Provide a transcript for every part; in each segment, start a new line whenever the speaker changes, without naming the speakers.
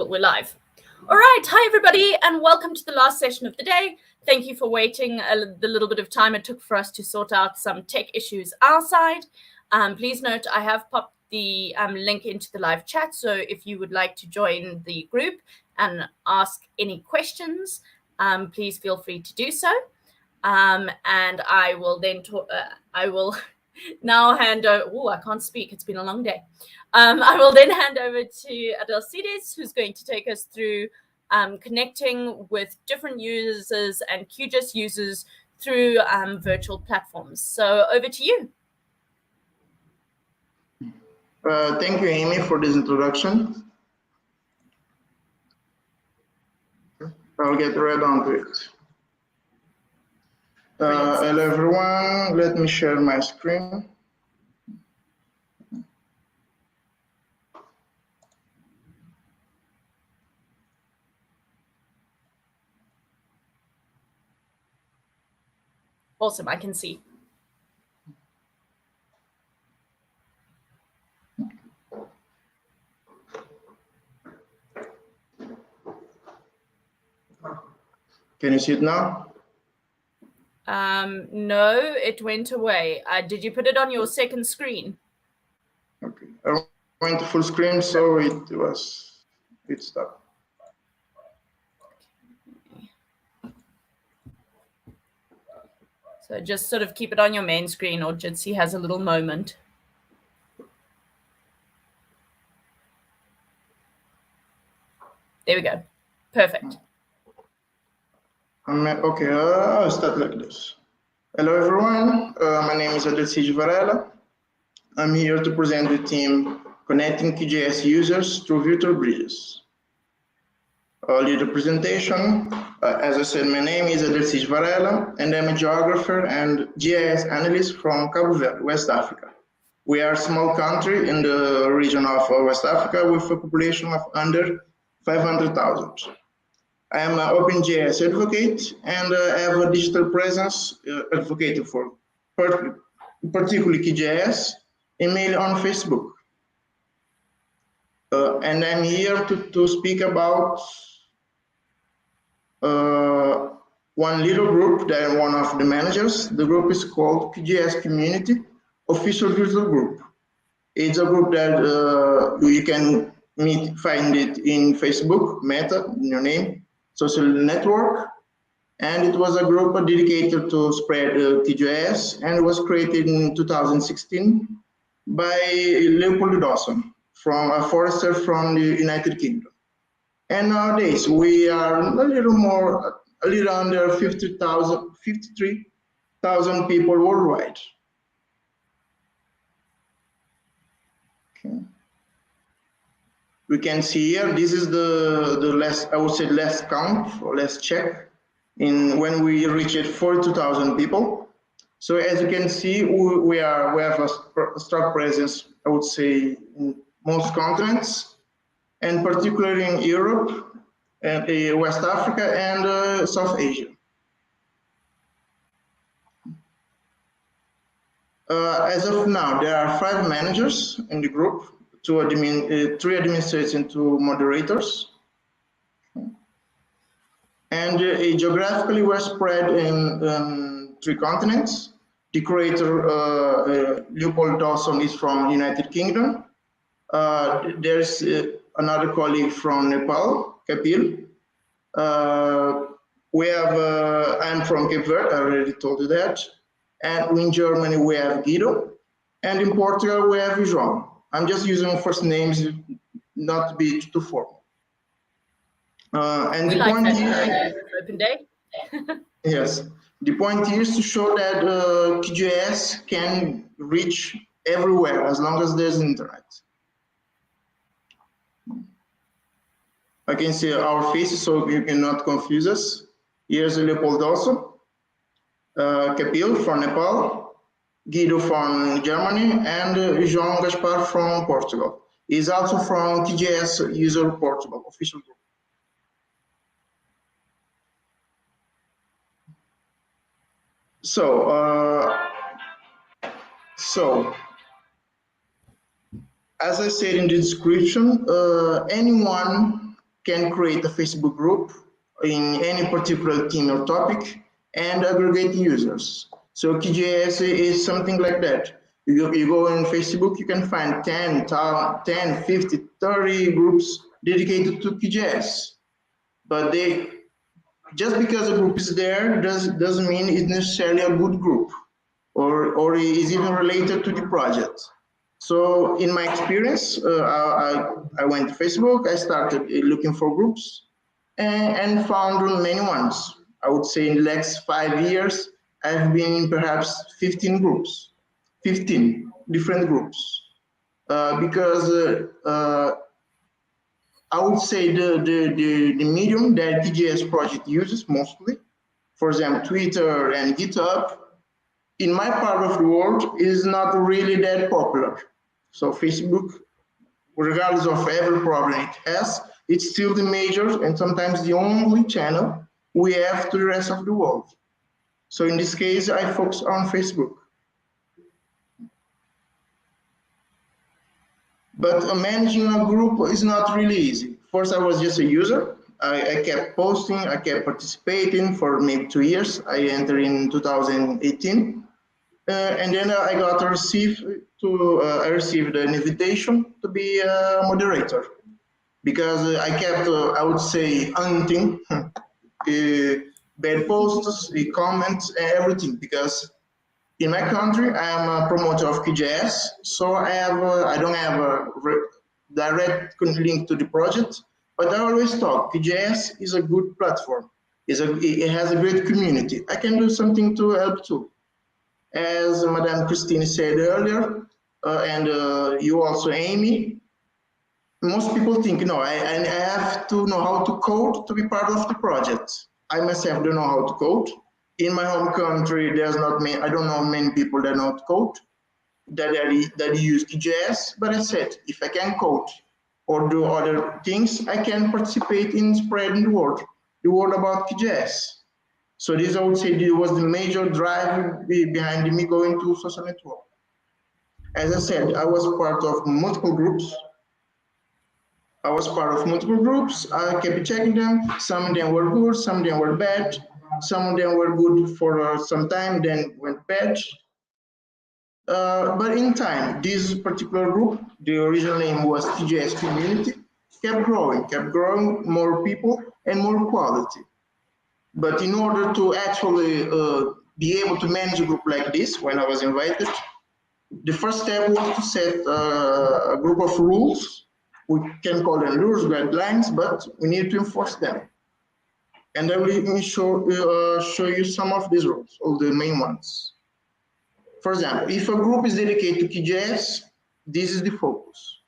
we're live. All right, hi everybody, and welcome to the last session of the day. Thank you for waiting the little bit of time it took for us to sort out some tech issues our side. Please note I have popped the link into the live chat, so if you would like to join the group and ask any questions, please feel free to do so. And I will then now hand over. Oh, I can't speak. It's been a long day. I will then hand over to Adelcides, who's going to take us through connecting with different users and QGIS users through virtual platforms. So over to you.
Thank you, Amy, for this introduction. I'll get right on to it. Hello, everyone. Let me share my screen.
Awesome, I can see.
Can you see it now?
No, it went away. Did you put it on your second screen?
Okay, I went to full screen, so it stopped.
So just sort of keep it on your main screen, or Jitsi has a little moment. There we go. Perfect.
Okay, I'll start like this. Hello, everyone. My name is Adelcides Varela. I'm here to present the team connecting QGIS users through virtual bridges. I'll lead the presentation. As I said, my name is Adelcides Varela, and I'm a geographer and GIS analyst from Cabo Verde, West Africa. We are a small country in the region of West Africa with a population of under 500,000. I am an OpenGIS advocate, and I have a digital presence advocating for particularly QGIS, and mainly on Facebook. And I'm here to speak about one little group that I'm one of the managers. The group is called QGIS Community Official Virtual Group. It's a group that you can find it in Facebook, Meta, in your name, social network. And it was a group dedicated to spread QGIS, and it was created in 2016 by Leopold Dawson, from a forester from the United Kingdom. And nowadays we are a little under 53,000 people worldwide. Okay. We can see here, this is the last, I would say, last count or last check when we reached 42,000 people. So as you can see, we have a strong presence, I would say, in most continents, and particularly in Europe, and West Africa, and South Asia. As of now, there are 5 managers in the group, 3 administrators and 2 moderators. And geographically, we're spread in 3 continents. The creator, Leopold Dawson, is from United Kingdom. There's another colleague from Nepal, Kapil. We have, I'm from Cape Verde, I already told you that. And in Germany, we have Guido. And in Portugal, we have João. I'm just using first names, not to be too formal. And the point here,
open day.
Yes, the point here is to show that QGIS can reach everywhere as long as there's internet. I can see our faces so you cannot confuse us. Here's Leopold also, Kapil from Nepal, Guido from Germany, and João Gaspar from Portugal. He's also from QGIS User Portugal, official group. So, as I said in the description, anyone can create a Facebook group in any particular theme or topic and aggregate users. So QGIS is something like that. You go on Facebook, you can find 10, 50, 30 groups dedicated to QGIS. But just because a group is there doesn't mean it's necessarily a good group or is even related to the project. So in my experience, I went to Facebook, I started looking for groups and found many ones. I would say in the last 5 years, I've been in perhaps 15 groups, 15 different groups. Because I would say the medium that QGIS project uses mostly, for example, Twitter and GitHub, in my part of the world is not really that popular. So Facebook, regardless of every problem it has, it's still the major and sometimes the only channel we have to the rest of the world. So in this case, I focus on Facebook. But managing a group is not really easy. First, I was just a user. I kept posting, I kept participating for maybe 2 years. I entered in 2018. And then I received an invitation to be a moderator because I kept, I would say, hunting bad posts, comments, everything. Because in my country, I am a promoter of QGIS, so I don't have a direct link to the project, but I always talk. QGIS is a good platform. It has a great community. I can do something to help too. As Madame Christine said earlier, and you also, Amy, most people think, no, I have to know how to code to be part of the project. I myself don't know how to code. In my home country, I don't know many people that know how to code, that use QGIS, but I said, if I can code or do other things, I can participate in spreading the word about QGIS. So this, I would say, was the major drive behind me going to social network. As I said, I was part of multiple groups. I kept checking them. Some of them were good, some of them were bad. Some of them were good for some time, then went bad. But in time, this particular group, the original name was QGIS Community, kept growing, more people and more quality. But in order to actually be able to manage a group like this, when I was invited, the first step was to set a group of rules. We can call them rules, guidelines, but we need to enforce them. And I will show you some of these rules, all the main ones. For example, if a group is dedicated to QGIS, this is the focus.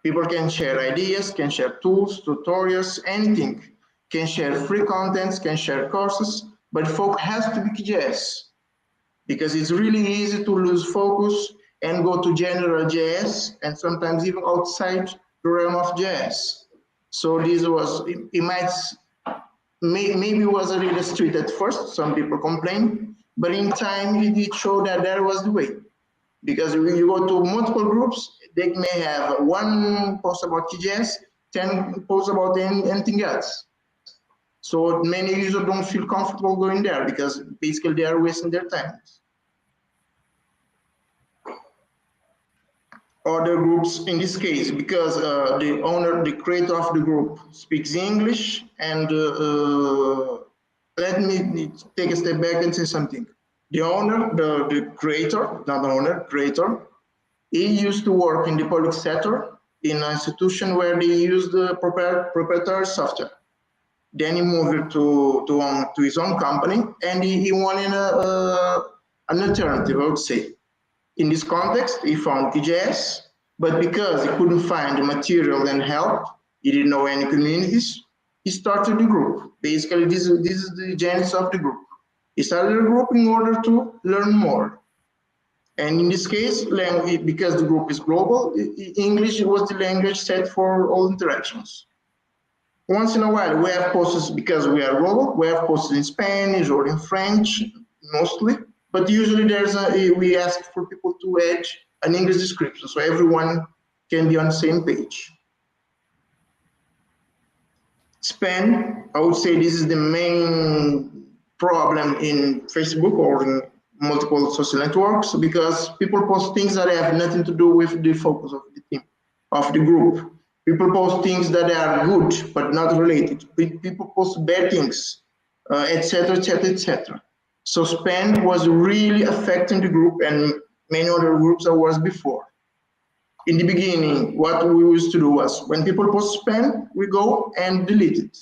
People can share ideas, can share tools, tutorials, anything. Can share free contents, can share courses, but focus has to be QGIS because it's really easy to lose focus and go to general JS and sometimes even outside the realm of JS. So this was, maybe was a little strict at first, some people complain, but in time it showed that there was the way. Because when you go to multiple groups, they may have one post about QGIS, 10 posts about anything else. So many users don't feel comfortable going there because basically they are wasting their time. Other groups in this case, because the creator of the group speaks English, and let me take a step back and say something. The owner, the creator, not the owner, creator, he used to work in the public sector in an institution where they used the proprietary software. Then he moved to his own company, and he wanted an alternative, I would say. In this context, he found QGIS, but because he couldn't find the material and help, he didn't know any communities, he started the group. Basically, this is the genesis of the group. He started a group in order to learn more. And in this case, because the group is global, English was the language set for all interactions. Once in a while, we have posts, because we are global, we have posts in Spanish or in French, mostly, but usually we ask for people to add an English description, so everyone can be on the same page. Spam, I would say this is the main problem in Facebook or in multiple social networks, because people post things that have nothing to do with the focus of the team, of the group. People post things that are good but not related. People post bad things, etc., etc., etc. So spam was really affecting the group and many other groups that was before. In the beginning, what we used to do was when people post spam, we go and delete it.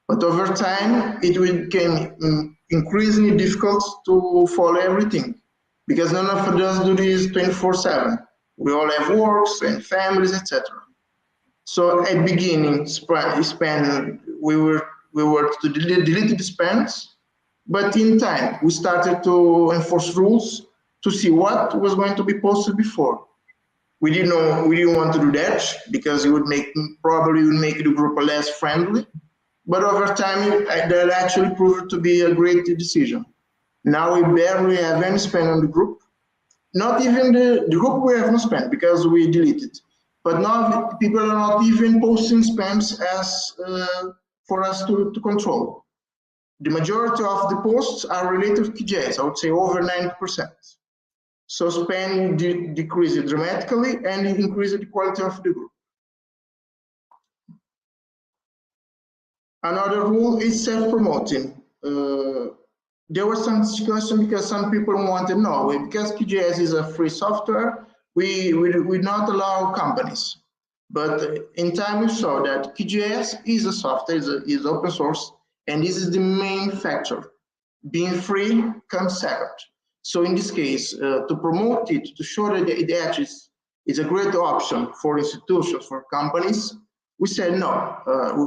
But over time, it became increasingly difficult to follow everything, because none of us do this 24/7. We all have works and families, etc. So at beginning, spam, we were to delete the spams, but in time, we started to enforce rules to see what was going to be posted before. We didn't want to do that because it would probably make the group less friendly. But over time, that actually proved to be a great decision. Now we barely have any spam on the group. Not even the group we have no spam because we deleted. But now people are not even posting spams as for us to control. The majority of the posts are related to QGIS. I would say over 90%. So spam decreased dramatically and it increased the quality of the group. Another rule is self-promoting. There was some discussion because some people wanted, no, because QGIS is a free software, we not allow companies. But in time we saw that QGIS is a software, is open source, and this is the main factor. Being free comes second. So in this case, to promote it, to show that it actually is a great option for institutions, for companies, we said no.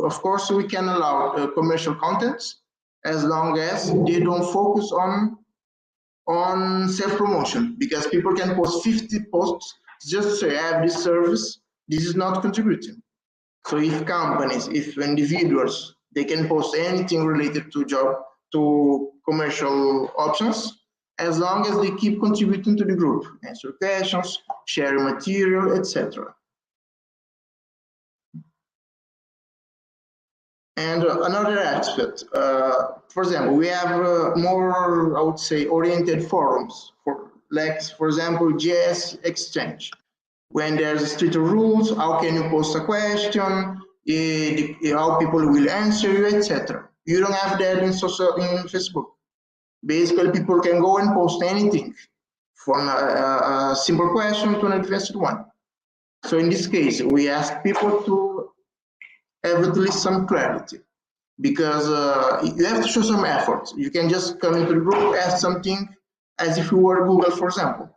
Of course, we can allow commercial contents as long as they don't focus on self-promotion, because people can post 50 posts just to say I have this service. This is not contributing. So if companies, if individuals, they can post anything related to commercial options, as long as they keep contributing to the group, answer questions, share material, etc. And another aspect, for example, we have more, I would say, oriented forums, for example, GIS Exchange. When there's stricter rules, how can you post a question, how people will answer you, etc. You don't have that in Facebook. Basically, people can go and post anything, from a simple question to an advanced one. So in this case, we ask people to have at least some clarity, because you have to show some effort. You can just come into the group, ask something as if you were Google, for example.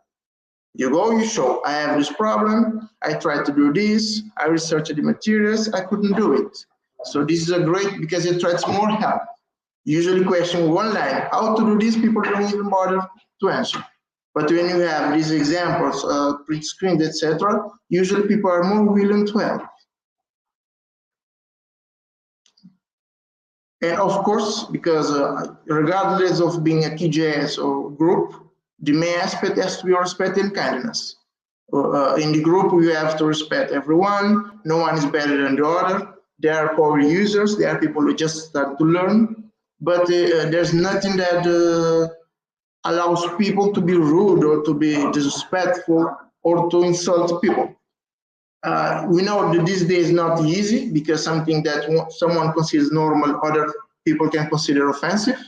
You go, you show, I have this problem, I tried to do this, I researched the materials, I couldn't do it. So this is a great, because it attracts more help. Usually question one line, how to do this, people don't even bother to answer. But when you have these examples, print screens, etc., usually people are more willing to help. And of course, because regardless of being a QGIS or group, the main aspect has to be respect and kindness. In the group, you have to respect everyone. No one is better than the other. There are power users. There are people who just start to learn. But there's nothing that allows people to be rude or to be disrespectful or to insult people. We know that this day is not easy, because something that someone considers normal, other people can consider offensive.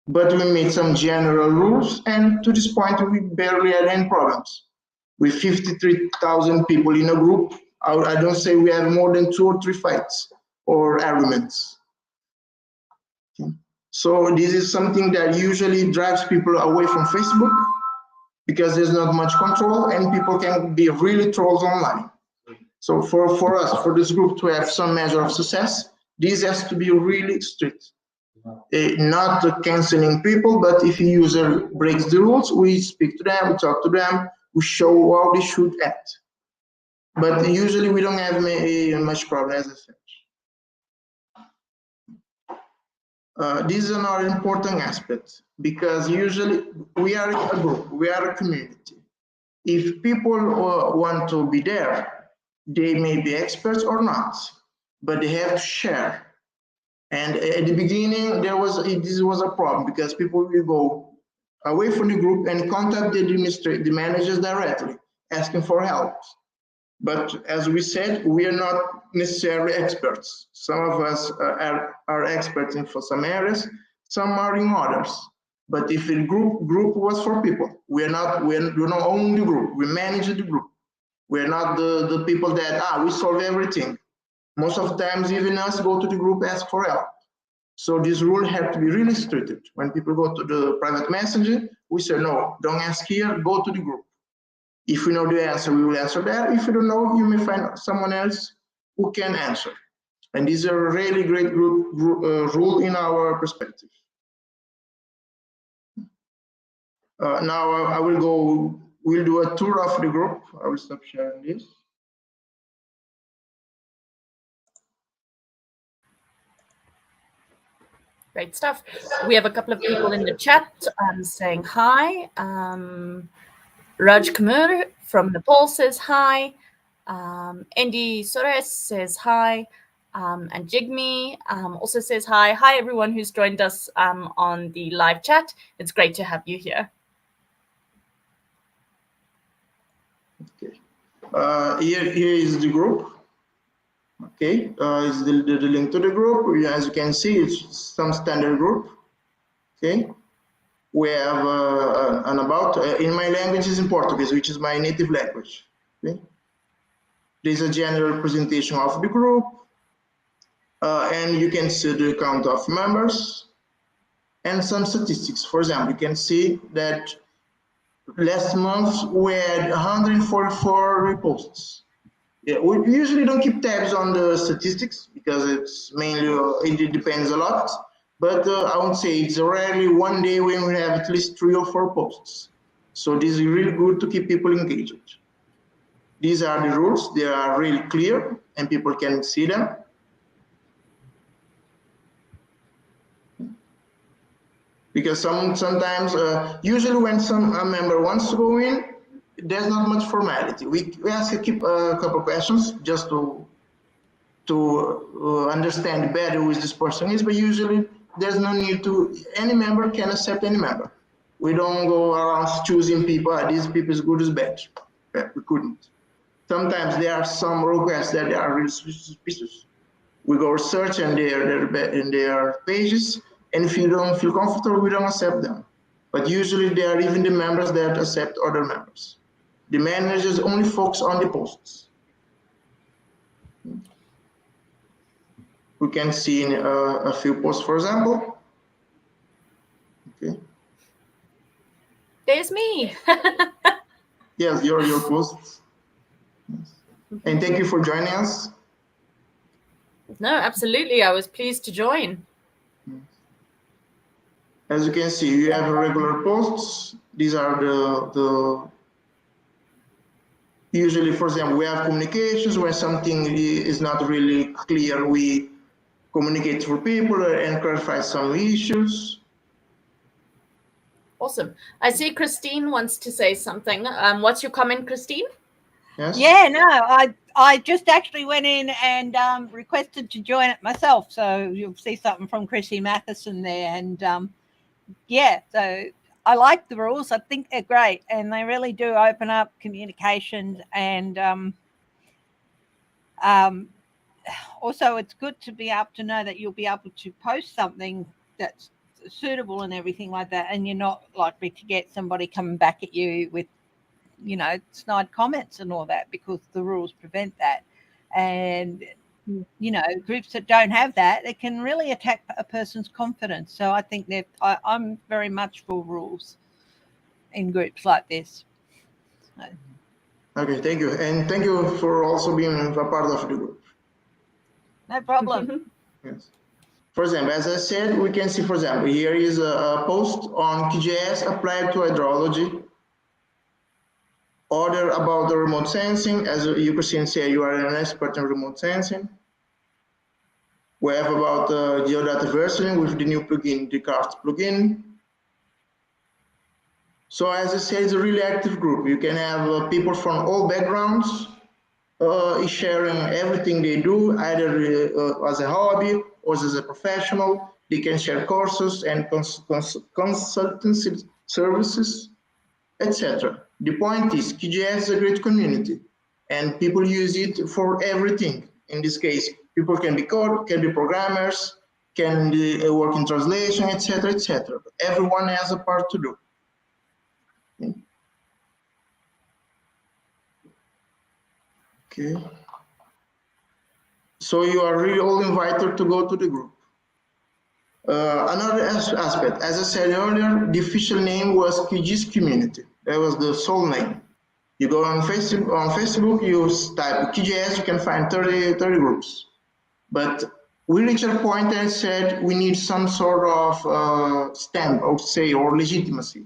But we made some general rules, and to this point, we barely had any problems. With 53,000 people in a group, I don't say we have more than 2 or 3 fights or arguments. Okay. So this is something that usually drives people away from Facebook, because there's not much control and people can be really trolls online. So for us, for this group to have some measure of success, this has to be really strict. Not canceling people, but if a user breaks the rules, we speak to them, we talk to them, we show how they should act. But usually we don't have much problem, as I said. This is another important aspect, because usually we are a group, we are a community. If people want to be there, they may be experts or not, but they have to share. And at the beginning, this was a problem because people will go away from the group and contact the managers directly, asking for help. But as we said, we are not necessarily experts. Some of us are experts in for some areas, some are in others. But if the group was for people, we don't own the group, we manage the group. We're not the people that we solve everything. Most of the times, even us go to the group, ask for help. So this rule have to be really strict. When people go to the private messenger, we say, no, don't ask here, go to the group. If we know the answer, we will answer that. If you don't know, you may find someone else who can answer. And this is a really great rule in our perspective. Now I will go, we'll do a tour of the group. I will stop sharing this.
Great stuff. We have a couple of people in the chat saying hi. Raj Kamur from Nepal says hi. Andy Sores says hi. And Jigme also says hi. Hi, everyone who's joined us on the live chat. It's great to have you here.
Okay. Here is the group. Okay, is the link to the group. As you can see, it's some standard group. Okay, we have an about in my language is in Portuguese, which is my native language. Okay, there's a general presentation of the group, and you can see the count of members and some statistics. For example, you can see that last month we had 144 reposts. Yeah, we usually don't keep tabs on the statistics because it's mainly, it depends a lot. But I would say it's rarely one day when we have at least 3 or 4 posts. So this is really good to keep people engaged. These are the rules. They are really clear and people can see them. Because sometimes, usually when a member wants to go in, there's not much formality. We ask a couple questions just to understand better who this person is, but usually there's no need to, any member can accept any member. We don't go around choosing people, these people is good as bad. We couldn't. Sometimes there are some requests that are really suspicious. We go search in their pages, and if you don't feel comfortable, we don't accept them. But usually there are even the members that accept other members. The managers only focus on the posts. We can see in a few posts, for example. Okay.
There's me.
Yes, your posts. Yes. And thank you for joining us.
No, absolutely. I was pleased to join.
As you can see, you have regular posts. These are the usually, for example, we have communications where something is not really clear. We communicate for people and clarify some issues.
Awesome. I see Christine wants to say something. What's your comment, Christine?
Yes.
Yeah, no, I just actually went in and requested to join it myself. So you'll see something from Chrissy Matheson there. And yeah, so I like the rules. I think they're great. And they really do open up communications. And also it's good to be able to know that you'll be able to post something that's suitable and everything like that. And you're not likely to get somebody coming back at you with, you know, snide comments and all that, because the rules prevent that. And, you know, groups that don't have that, it can really attack a person's confidence. So I think that I'm very much for rules in groups like this. So.
Okay, thank you. And thank you for also being a part of the group.
No problem.
Yes. For example, as I said, we can see, for example, here is a post on QGIS applied to hydrology. Order about the remote sensing. As you can see, you are an expert in remote sensing. We have about geodata versioning with the new plugin, the CART plugin. So as I said, it's a really active group. You can have people from all backgrounds. is sharing everything they do, either as a hobby or as a professional. They can share courses and consultancy services, etc. The point is, QGIS is a great community, and people use it for everything. In this case, people can be code, can be programmers, can work in translation, etc., etc. Everyone has a part to do. Okay. So you are really all invited to go to the group. Another aspect, as I said earlier, the official name was QGIS Community. That was the sole name. You go on Facebook, you type QGIS, you can find 30 groups. But we reached a point and said we need some sort of stamp, I would say, or legitimacy.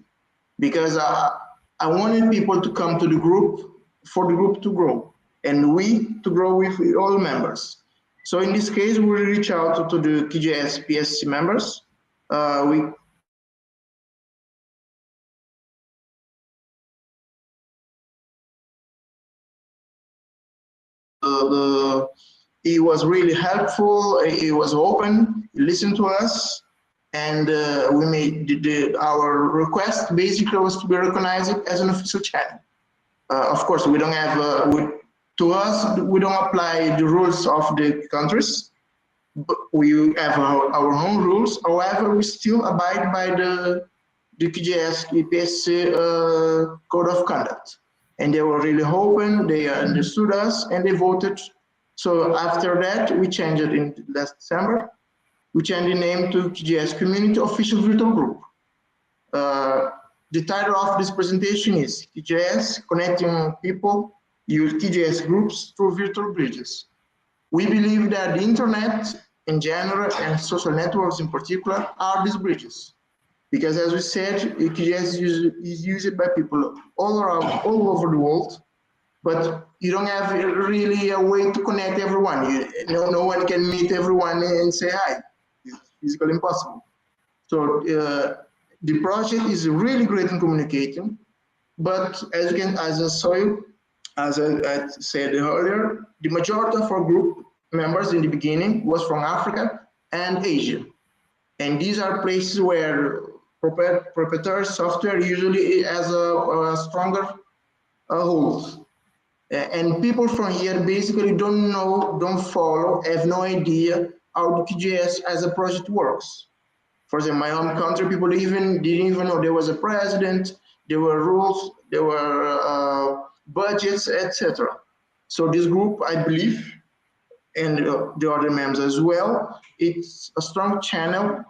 Because I wanted people to come to the group for the group to grow, and we to grow with all members. So in this case, we reach out to the QGIS PSC members. He was really helpful. He was open. He listened to us, and we made our request basically was to be recognized as an official channel. Of course, we don't have to us we don't apply the rules of the countries, but we have our own rules. However, we still abide by the QGIS PSC code of conduct, and they were really open. They understood us and they voted. So after that, we changed it in last December. We changed the name to QGIS Community Official Virtual Group. The title of this presentation is QGIS Connecting People Use QGIS Groups Through Virtual Bridges. We believe that the internet in general and social networks in particular are these bridges. Because as we said, QGIS is used by people all over the world, but you don't have really a way to connect everyone. No one can meet everyone and say hi. It's physically impossible. So the project is really great in communicating, but as I said earlier, the majority of our group members in the beginning was from Africa and Asia. And these are places where proprietary software usually has a stronger hold. And people from here basically don't know, don't follow, have no idea how the QGIS as a project works. For example, my home country, people didn't even know there was a president, there were rules, there were budgets, etc. So this group, I believe, and the other members as well, it's a strong channel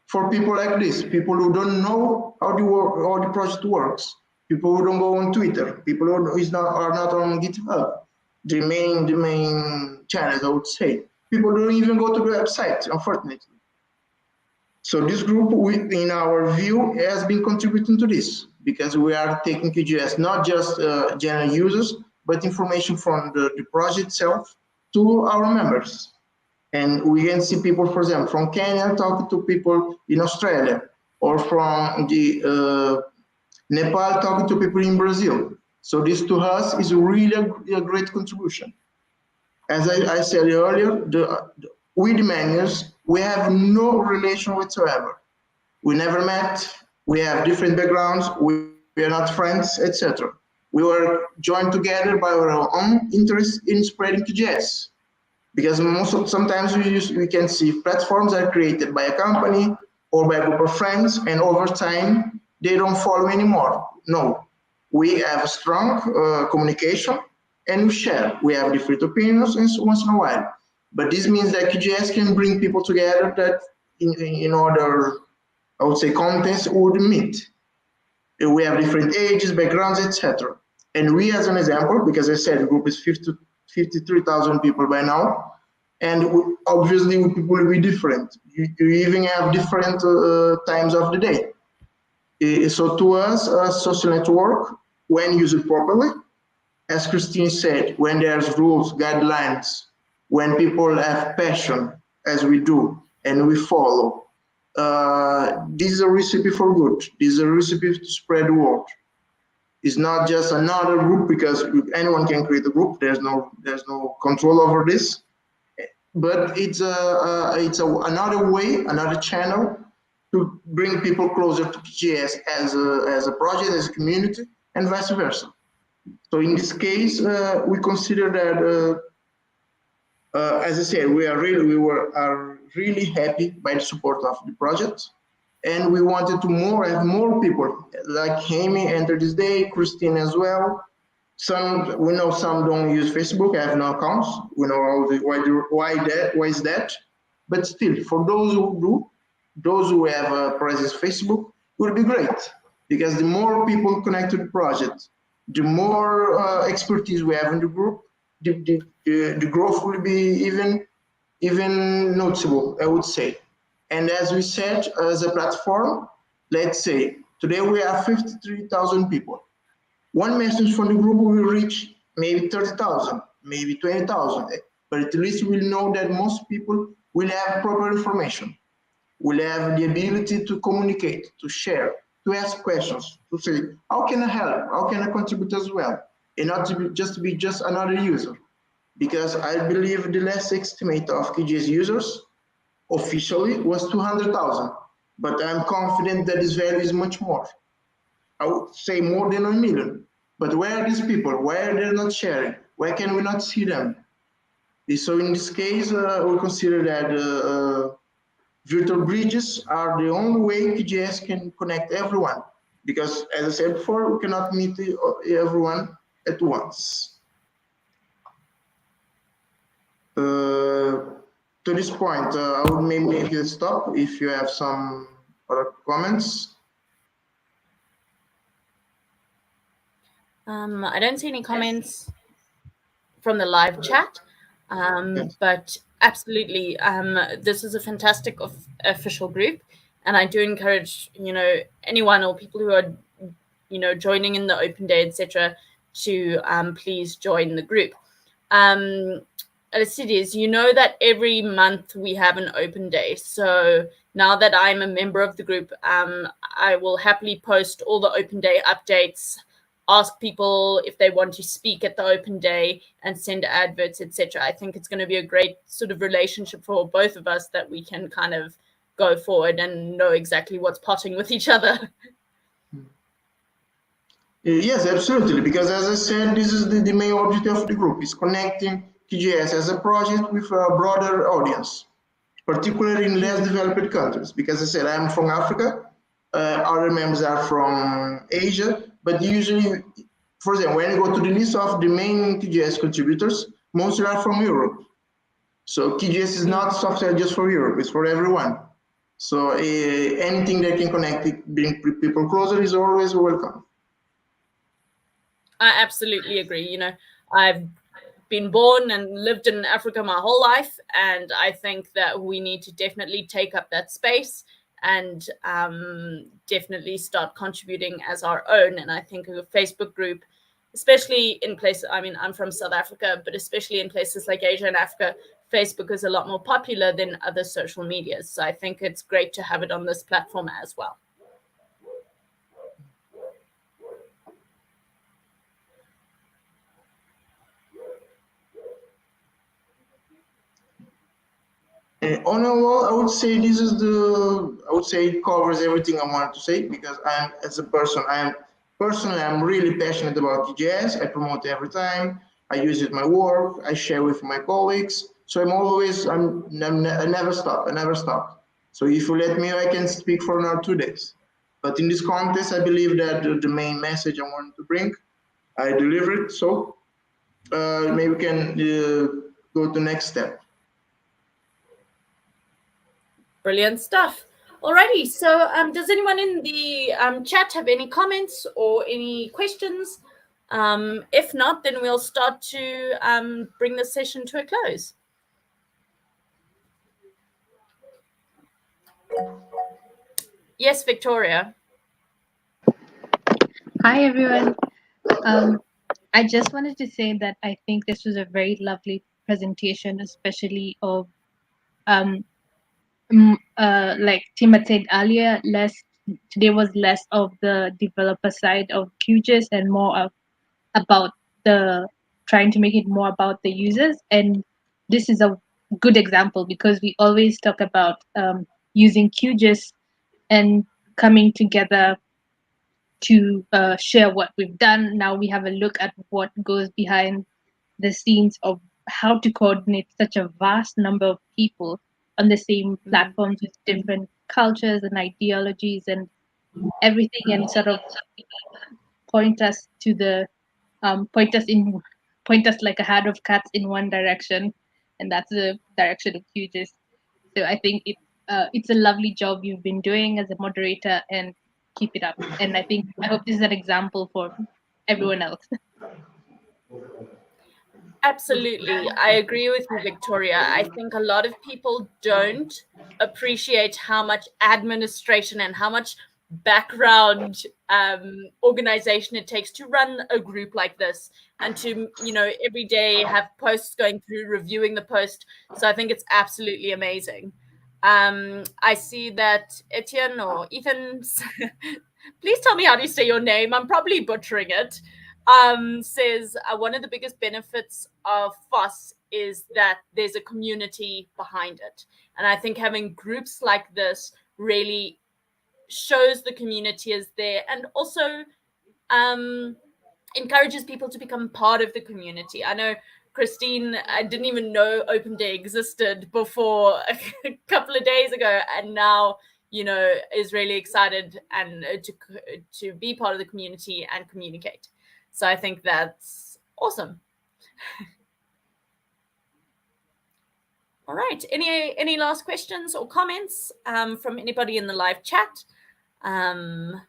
for people like this, people who don't know how the project works, people who don't go on Twitter, people who are not on GitHub, the main channels, I would say. People don't even go to the website, unfortunately. So this group, in our view, has been contributing to this, because we are taking QGIS, not just general users, but information from the project itself to our members. And we can see people, for example, from Kenya talking to people in Australia, or from the Nepal talking to people in Brazil. So this to us is really a great contribution. As I said earlier, with the manuals, we have no relation whatsoever. We never met, we have different backgrounds, we are not friends, etc. We were joined together by our own interest in spreading QGIS. Because sometimes we can see platforms are created by a company or by a group of friends, and over time, they don't follow anymore. No, we have a strong communication, and we share. We have different opinions once in a while. But this means that QGIS can bring people together that in other, I would say, contexts would meet. We have different ages, backgrounds, etc. And we, as an example, because I said the group is 53,000 people by now, and obviously people will be different. You even have different times of the day. So to us, a social network, when used properly, as Christine said, when there's rules, guidelines, when people have passion, as we do, and we follow, this is a recipe for good. This is a recipe to spread the word. It's not just another group, because anyone can create a group. There's no control over this. But it's another way, another channel to bring people closer to QGIS as a project, as a community, and vice versa. So in this case, we consider that, as I said, we are really happy by the support of the project, and we wanted to have more people like Amy entered this day, Christine as well. We know some don't use Facebook, have no accounts. We know all the why is that? But still, for those who do, those who have a presence Facebook, would be great, because the more people connect to the project, the more expertise we have in the group, the growth will be even noticeable, I would say. And as we said, as a platform, let's say today we have 53,000 people. One message from the group will reach maybe 30,000, maybe 20,000, but at least we'll know that most people will have proper information, will have the ability to communicate, to share, to ask questions, to say, how can I help? How can I contribute as well? And not to be just another user. Because I believe the last estimate of QGIS users officially was 200,000, but I'm confident that this value is much more. I would say more than 1 million. But where are these people? Why are they not sharing? Why can we not see them? So in this case, we consider that virtual bridges are the only way QGIS can connect everyone. Because as I said before, we cannot meet everyone at once. To this point, I would maybe stop if you have some other comments.
I don't see any comments from the live chat, but absolutely, this is a fantastic official group, and I do encourage anyone or people who are joining in the open day, etc., to please join the group. Adelcides, you know that every month we have an open day. So now that I'm a member of the group, I will happily post all the open day updates, ask people if they want to speak at the open day, and send adverts, etc. I think it's going to be a great sort of relationship for both of us, that we can kind of go forward and know exactly what's potting with each other.
Yes, absolutely. Because as I said, this is the main objective of the group, is connecting QGIS as a project with a broader audience, particularly in less developed countries. Because I said, I'm from Africa, other members are from Asia, but usually, for example, when you go to the list of the main QGIS contributors, most are from Europe. So QGIS is not software just for Europe, it's for everyone. So anything that can connect, bring people closer is always welcome.
I absolutely agree. I've been born and lived in Africa my whole life, and I think that we need to definitely take up that space and definitely start contributing as our own. And I think a Facebook group, especially in places, I'm from South Africa, but especially in places like Asia and Africa, Facebook is a lot more popular than other social medias. So I think it's great to have it on this platform as well.
Overall, I would say it covers everything I wanted to say, because as a person, I'm really passionate about QGIS. I promote it every time. I use it in my work. I share with my colleagues. So I never stop. So if you let me, I can speak for another 2 days. But in this context, I believe that the main message I wanted to bring, I delivered. So maybe we can go to the next step.
Brilliant stuff. Alrighty, so does anyone in the chat have any comments or any questions? If not, then we'll start to bring the session to a close. Yes, Victoria.
Hi, everyone. I just wanted to say that I think this was a very lovely presentation, especially of, like Tim had said earlier, less today was less of the developer side of QGIS and more of about the trying to make it more about the users. And this is a good example because we always talk about using QGIS and coming together to share what we've done. Now we have a look at what goes behind the scenes of how to coordinate such a vast number of people on the same platforms with different cultures and ideologies and everything, and sort of point us to the point us like a herd of cats in one direction, and that's the direction of QGIS. So I think it's a lovely job you've been doing as a moderator, and keep it up. And I hope this is an example for everyone else.
Absolutely. I agree with you, Victoria. I think a lot of people don't appreciate how much administration and how much background organization it takes to run a group like this, and to, every day have posts going through, reviewing the post. So I think it's absolutely amazing. I see that Etienne or Ethan, please tell me how do you say your name. I'm probably butchering it. Says one of the biggest benefits of FOSS is that there's a community behind it. And I think having groups like this really shows the community is there, and also encourages people to become part of the community. I know Christine, I didn't even know Open Day existed before a couple of days ago, and now is really excited and to be part of the community and communicate. So I think that's awesome. All right. Any last questions or comments from anybody in the live chat? Alrighty.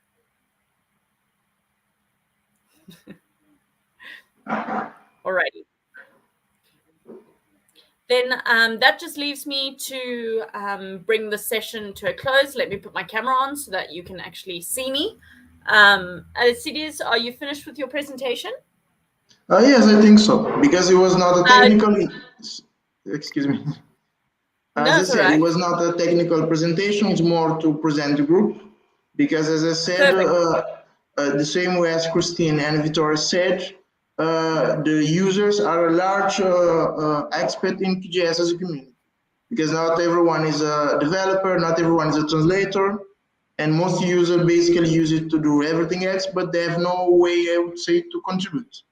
Then that just leaves me to bring the session to a close. Let me put my camera on so that you can actually see me. Adelcides, are you finished with your presentation?
Yes, I think so, because it was not a technical. Excuse me. As I said, it was not a technical presentation. It's more to present the group, because as I said, the same way as Christine and Victoria said, the users are a large expert in QGIS as a community, because not everyone is a developer, not everyone is a translator, and most users basically use it to do everything else, but they have no way, I would say, to contribute.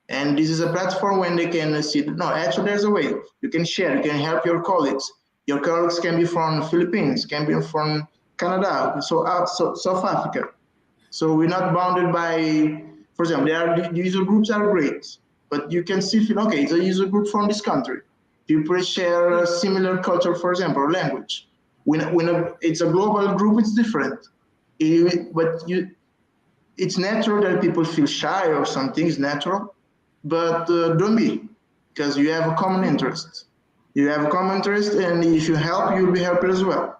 And this is a platform when they can see that, no, actually there's a way. You can share, you can help your colleagues. Your colleagues can be from the Philippines, can be from Canada, South Africa. So we're not bounded by, for example, the user groups are great, but you can still feel, okay, it's a user group from this country. People share a similar culture, for example, or language. When it's a global group, it's different. It's natural that people feel shy or something, it's natural, but don't be, because you have a common interest. You have a common interest, and if you help, you'll be helped as well.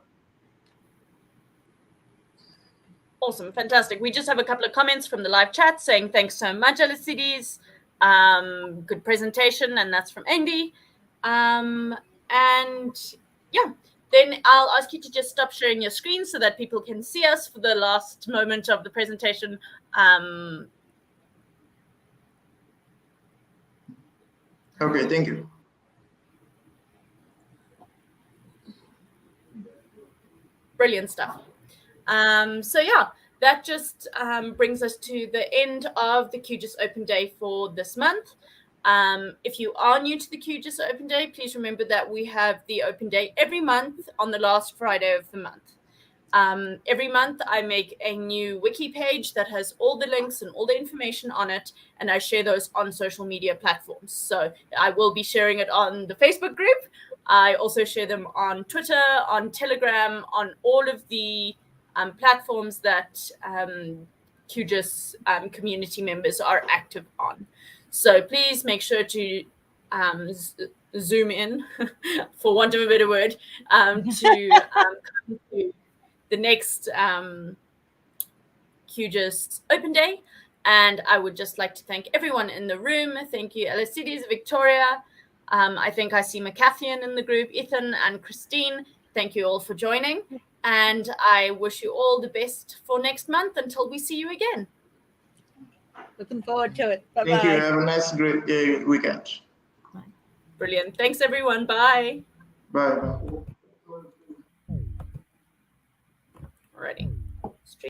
Awesome, fantastic. We just have a couple of comments from the live chat saying thanks so much, Adelcides. Good presentation, and that's from Andy. And yeah, then I'll ask you to just stop sharing your screen so that people can see us for the last moment of the presentation.
Okay, thank you.
Brilliant stuff. So yeah, that just brings us to the end of the QGIS Open Day for this month. If you are new to the QGIS Open Day, please remember that we have the Open Day every month on the last Friday of the month. Every month I make a new wiki page that has all the links and all the information on it, and I share those on social media platforms. So I will be sharing it on the Facebook group. I also share them on Twitter, on Telegram, on all of the platforms that QGIS community members are active on. So please make sure to zoom in, for want of a better word, to come to the next QGIS Open Day. And I would just like to thank everyone in the room. Thank you, Adelcides, Victoria. I think I see McCathian in the group, Ethan and Christine. Thank you all for joining. And I wish you all the best for next month until we see you again.
Looking forward to it. Bye-bye.
Thank you. Have a nice, great weekend.
Brilliant. Thanks, everyone. Bye.
Bye.
Alrighty.